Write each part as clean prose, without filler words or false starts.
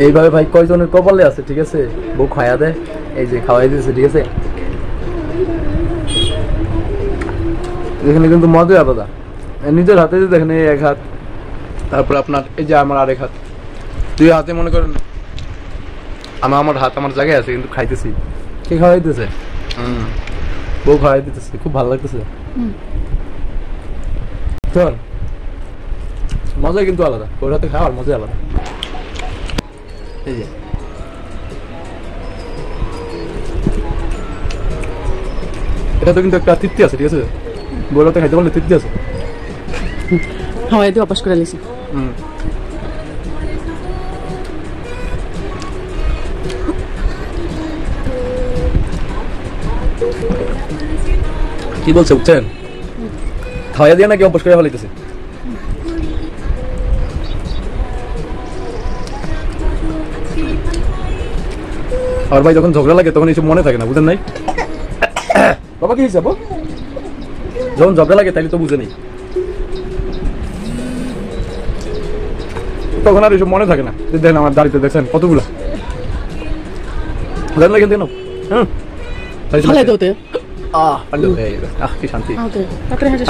এইভাবে ভাই কয়জনের কপালে আছে, ঠিক আছে, বউ খাওয়া দেয়, এই যে খাওয়াই দিয়েছে, ঠিক আছে। এখানে কিন্তু মজাই আলাদা, নিজের হাতে যে দেখেন, এই এক হাত, তারপর আপনার এই যে আমার আরেক হাত, দুই হাতে মনে করেন আমার হাত আমার জায়গায় আছে, কিন্তু খাইতেছি। কে খাওয়াই দিতেছে? বউ খাওয়াই দিতেছে, খুব ভালো লাগতেছে। চল, মজাই কিন্তু আলাদা, ওর হাতে খাওয়ার মজাই আলাদা। এই যে এটা তো কিন্তু একটা তৃপ্তি আছে, ঠিক আছে, বউর হাতে খাইতে পারলে তৃপ্তি আছে। হাওয়াই দিয়ে অপাস করে লিছি। কি বলছে বুঝছেন? খাওয়াই দিয়ে নাকি অভ্যাস করে ফেলাইতেছে। আর ভাই যখন ঝগড়া লাগে তখন এইসব মনে থাকে না, বুঝেন নাই? বাবা কি হিসাব, যখন ঝগড়া লাগে তাইলে তো বুঝে নেই, তখন আর এইসব মনে থাকে না। দেখেন আমার দাড়িতে দেখছেন কতগুলো, জানেন না কিন্তু ভালো দোতে কি শান্তি। ওকে তারপরে হাজার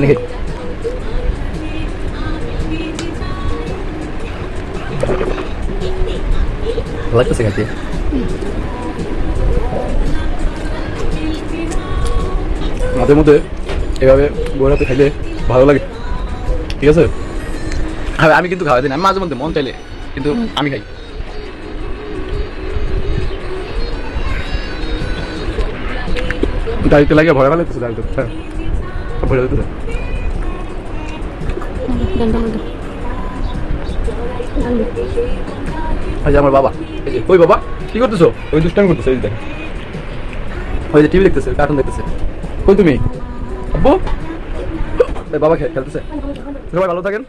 লাগতেছে খাইতে। মাঝে মধ্যে এভাবে বউর হাতে খাইলে ভালো লাগে, ঠিক আছে। হ্যাঁ আমি কিন্তু খাওয়াই দিই না, আমি মাঝে মধ্যে মন চাইলে, কিন্তু আমি খাই। দাড়িতে লাগে ভয় ভালো লাগতেছে, দাড়িতে ভয় লাগতেছে। আচ্ছা আমার বাবা, এই যে ওই বাবা কি করতেছো? ওই দুষ্টামি করতেছে, এই দেখেন, ওই যে টিভি দেখতেছে, কার্টুন দেখতেছে। কই তুমি? আব্বু? বাবা খেলতেছে। সবাই ভালো থাকেন।